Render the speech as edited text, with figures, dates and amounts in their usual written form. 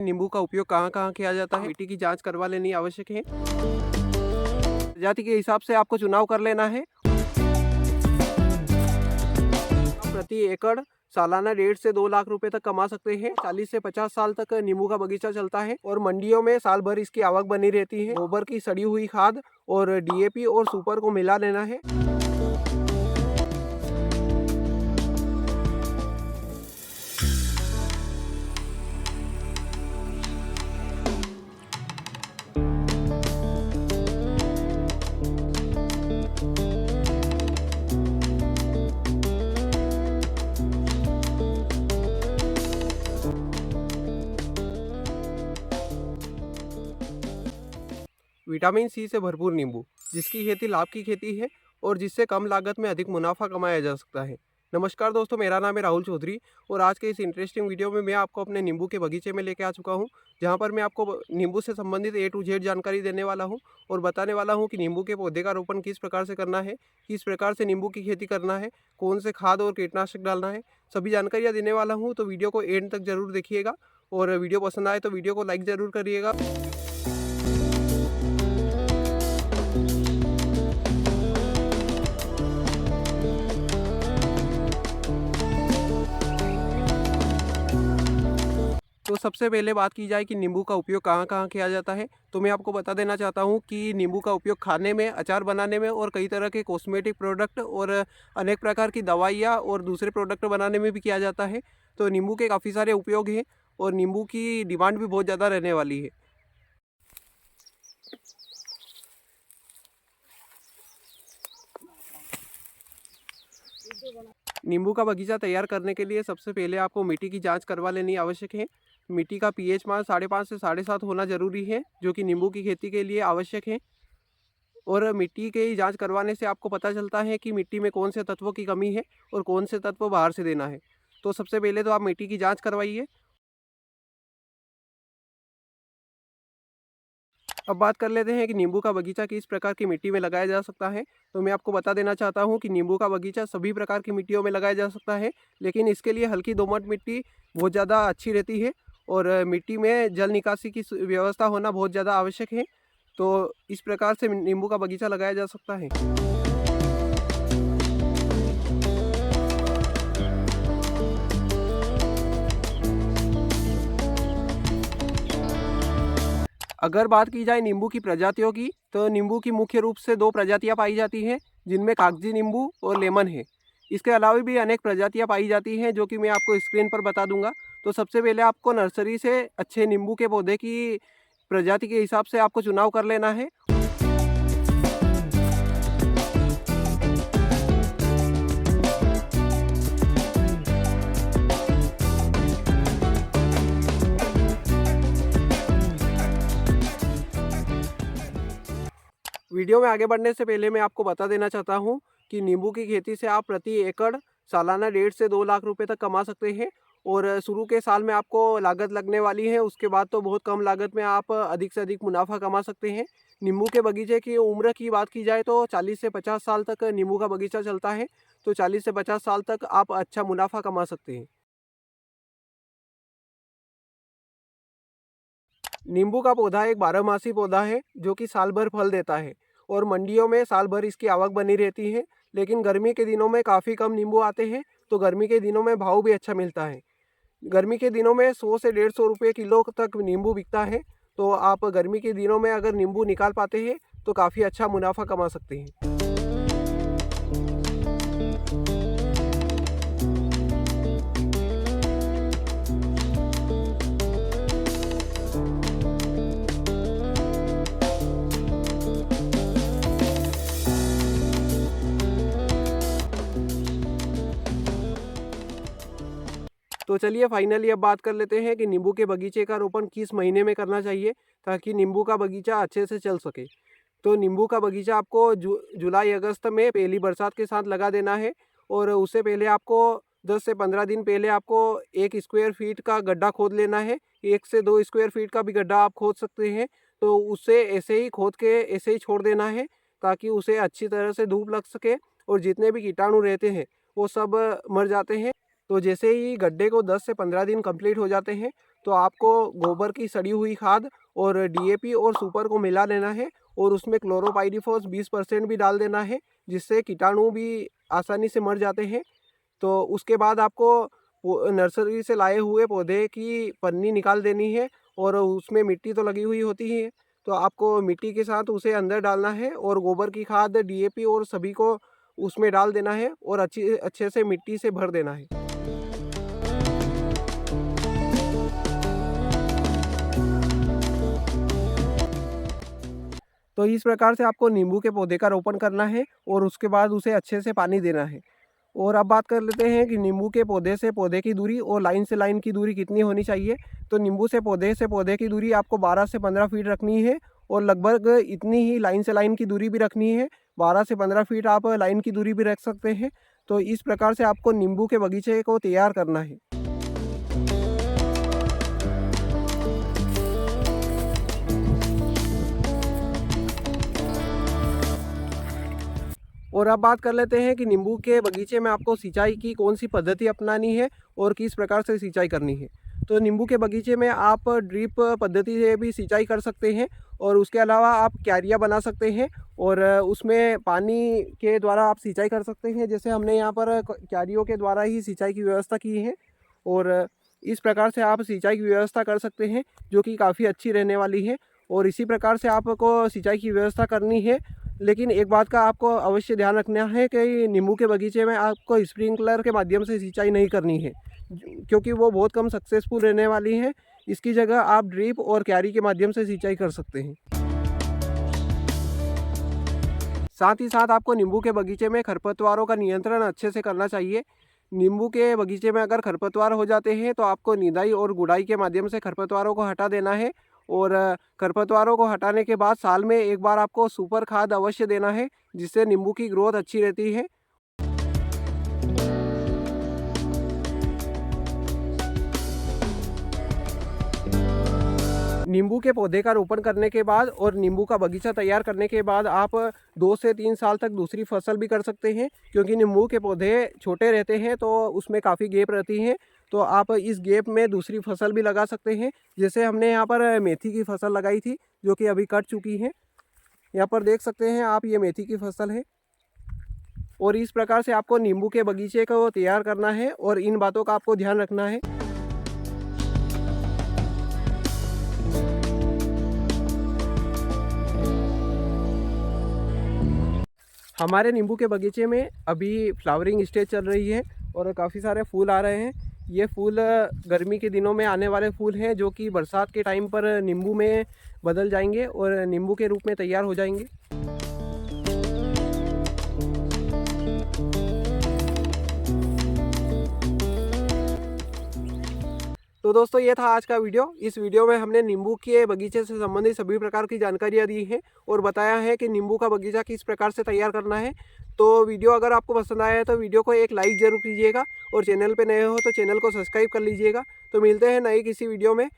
नींबू का उपयोग कहाँ कहाँ किया जाता है, मिट्टी की जांच करवा लेनी आवश्यक है। प्रजाति के हिसाब से आपको चुनाव कर लेना है। प्रति एकड़ सालाना 1.5 से 2 लाख रुपए तक कमा सकते हैं। 40 से 50 साल तक नींबू का बगीचा चलता है और मंडियों में साल भर इसकी आवक बनी रहती है। गोबर की सड़ी हुई खाद और डीएपी और सुपर को मिला लेना है। विटामिन सी से भरपूर नींबू, जिसकी खेती लाभ की खेती है और जिससे कम लागत में अधिक मुनाफा कमाया जा सकता है। नमस्कार दोस्तों, मेरा नाम है राहुल चौधरी और आज के इस इंटरेस्टिंग वीडियो में मैं आपको अपने नींबू के बगीचे में लेके आ चुका हूं, जहां पर मैं आपको नींबू से संबंधित ए टू जेड जानकारी देने वाला हूं और बताने वाला हूं कि नींबू के पौधे का रोपण किस प्रकार से करना है, किस प्रकार से नींबू की खेती करना है, कौन से खाद और कीटनाशक डालना है, सभी जानकारियाँ देने वाला हूँ। तो वीडियो को एंड तक जरूर देखिएगा और वीडियो पसंद आए तो वीडियो को लाइक ज़रूर करिएगा। तो सबसे पहले बात की जाए कि नींबू का उपयोग कहाँ कहाँ किया जाता है, तो मैं आपको बता देना चाहता हूँ कि नींबू का उपयोग खाने में, अचार बनाने में और कई तरह के कॉस्मेटिक प्रोडक्ट और अनेक प्रकार की दवाइयाँ और दूसरे प्रोडक्ट बनाने में भी किया जाता है। तो नींबू के काफ़ी सारे उपयोग हैं और नींबू की डिमांड भी बहुत ज़्यादा रहने वाली है। नींबू का बगीचा तैयार करने के लिए सबसे पहले आपको मिट्टी की जांच करवा लेनी आवश्यक है। मिट्टी का पीएच मान 5.5 से 7.5 होना जरूरी है, जो कि नींबू की खेती के लिए आवश्यक है। और मिट्टी की जांच करवाने से आपको पता चलता है कि मिट्टी में कौन से तत्वों की कमी है और कौन से तत्व बाहर से देना है। तो सबसे पहले तो आप मिट्टी की जांच करवाइए। अब बात कर लेते हैं कि नींबू का बगीचा किस प्रकार की मिट्टी में लगाया जा सकता है। तो मैं आपको बता देना चाहता हूं कि नींबू का बगीचा सभी प्रकार की मिट्टियों में लगाया जा सकता है, लेकिन इसके लिए हल्की दोमट मिट्टी बहुत ज़्यादा अच्छी रहती है और मिट्टी में जल निकासी की व्यवस्था होना बहुत ज़्यादा आवश्यक है। तो इस प्रकार से नींबू का बगीचा लगाया जा सकता है। अगर बात की जाए नींबू की प्रजातियों की, तो नींबू की मुख्य रूप से 2 प्रजातियां पाई जाती हैं, जिनमें कागजी नींबू और लेमन है। इसके अलावा भी अनेक प्रजातियां पाई जाती हैं, जो कि मैं आपको स्क्रीन पर बता दूंगा। तो सबसे पहले आपको नर्सरी से अच्छे नींबू के पौधे की प्रजाति के हिसाब से आपको चुनाव कर लेना है। वीडियो में आगे बढ़ने से पहले मैं आपको बता देना चाहता हूं कि नींबू की खेती से आप प्रति एकड़ सालाना 1.5 से 2 लाख रुपए तक कमा सकते हैं। और शुरू के साल में आपको लागत लगने वाली है, उसके बाद तो बहुत कम लागत में आप अधिक से अधिक मुनाफा कमा सकते हैं। नींबू के बगीचे की उम्र की बात की जाए तो 40 से 50 साल तक नींबू का बगीचा चलता है। तो 40 से 50 साल तक आप अच्छा मुनाफा कमा सकते हैं। नींबू का पौधा एक बारहमासी पौधा है, जो कि साल भर फल देता है और मंडियों में साल भर इसकी आवक बनी रहती है। लेकिन गर्मी के दिनों में काफ़ी कम नींबू आते हैं, तो गर्मी के दिनों में भाव भी अच्छा मिलता है। गर्मी के दिनों में 100 से 150 रुपये किलो तक नींबू बिकता है। तो आप गर्मी के दिनों में अगर नींबू निकाल पाते हैं तो काफ़ी अच्छा मुनाफा कमा सकते हैं। तो चलिए फाइनली अब बात कर लेते हैं कि नींबू के बगीचे का रोपण किस महीने में करना चाहिए, ताकि नींबू का बगीचा अच्छे से चल सके। तो नींबू का बगीचा आपको जुलाई अगस्त में पहली बरसात के साथ लगा देना है और उससे पहले आपको 10 से 15 दिन पहले आपको 1 स्क्वायर फीट का गड्ढा खोद लेना है। 1 से 2 स्क्वायर फीट का भी गड्ढा आप खोद सकते हैं। तो उसे ऐसे ही खोद के ऐसे ही छोड़ देना है, ताकि उसे अच्छी तरह से धूप लग सके और जितने भी कीटाणु रहते हैं वो सब मर जाते हैं। तो जैसे ही गड्ढे को 10 से 15 दिन कंप्लीट हो जाते हैं, तो आपको गोबर की सड़ी हुई खाद और डीएपी और सुपर को मिला लेना है और उसमें क्लोरोपाइरीफॉस 20% भी डाल देना है, जिससे कीटाणु भी आसानी से मर जाते हैं। तो उसके बाद आपको नर्सरी से लाए हुए पौधे की पन्नी निकाल देनी है और उसमें मिट्टी तो लगी हुई होती ही है, तो आपको मिट्टी के साथ उसे अंदर डालना है और गोबर की खाद, डीएपी और सभी को उसमें डाल देना है और अच्छे से मिट्टी से भर देना है। तो इस प्रकार से आपको नींबू के पौधे का रोपण करना है और उसके बाद उसे अच्छे से पानी देना है। और अब बात कर लेते हैं कि नींबू के पौधे से पौधे की दूरी और लाइन से लाइन की दूरी कितनी होनी चाहिए। तो नींबू से पौधे की दूरी आपको 12 से 15 फीट रखनी है और लगभग इतनी ही लाइन से लाइन की दूरी भी रखनी है। 12 से 15 फीट आप लाइन की दूरी भी रख सकते हैं। तो इस प्रकार से आपको नींबू के बगीचे को तैयार करना है। और अब बात कर लेते हैं कि नींबू के बगीचे में आपको सिंचाई की कौन सी पद्धति अपनानी है और किस प्रकार से सिंचाई करनी है। तो नींबू के बगीचे में आप ड्रिप पद्धति से भी सिंचाई कर सकते हैं और उसके अलावा आप क्यारियाँ बना सकते हैं और उसमें पानी के द्वारा आप सिंचाई कर सकते हैं। जैसे हमने यहाँ पर क्यारियों के द्वारा ही सिंचाई की व्यवस्था की है और इस प्रकार से आप सिंचाई की व्यवस्था कर सकते हैं, जो कि काफ़ी अच्छी रहने वाली है। और इसी प्रकार से आपको सिंचाई की व्यवस्था करनी है। लेकिन एक बात का आपको अवश्य ध्यान रखना है कि नींबू के बगीचे में आपको स्प्रिंकलर के माध्यम से सिंचाई नहीं करनी है, क्योंकि वो बहुत कम सक्सेसफुल रहने वाली है। इसकी जगह आप ड्रिप और क्यारी के माध्यम से सिंचाई कर सकते हैं। साथ ही साथ आपको नींबू के बगीचे में खरपतवारों का नियंत्रण अच्छे से करना चाहिए। नींबू के बगीचे में अगर खरपतवार हो जाते हैं तो आपको निदाई और गुड़ाई के माध्यम से खरपतवारों को हटा देना है और खरपतवारों को हटाने के बाद साल में एक बार आपको सुपर खाद अवश्य देना है, जिससे नींबू की ग्रोथ अच्छी रहती है। नींबू के पौधे का रोपण करने के बाद और नींबू का बगीचा तैयार करने के बाद आप 2 से 3 साल तक दूसरी फसल भी कर सकते हैं, क्योंकि नींबू के पौधे छोटे रहते हैं तो उसमें काफ़ी गैप रहती है। तो आप इस गैप में दूसरी फसल भी लगा सकते हैं। जैसे हमने यहाँ पर मेथी की फसल लगाई थी, जो कि अभी कट चुकी है। यहाँ पर देख सकते हैं आप, ये मेथी की फसल है। और इस प्रकार से आपको नींबू के बगीचे को तैयार करना है और इन बातों का आपको ध्यान रखना है। हमारे नींबू के बगीचे में अभी फ्लावरिंग स्टेज चल रही है और काफ़ी सारे फूल आ रहे हैं। ये फूल गर्मी के दिनों में आने वाले फूल हैं, जो कि बरसात के टाइम पर नींबू में बदल जाएंगे और नींबू के रूप में तैयार हो जाएंगे। तो दोस्तों, ये था आज का वीडियो। इस वीडियो में हमने नींबू के बगीचे से संबंधित सभी प्रकार की जानकारियाँ दी हैं और बताया है कि नींबू का बगीचा किस प्रकार से तैयार करना है। तो वीडियो अगर आपको पसंद आया है तो वीडियो को एक लाइक ज़रूर कीजिएगा और चैनल पे नए हो तो चैनल को सब्सक्राइब कर लीजिएगा। तो मिलते हैं नई किसी वीडियो में।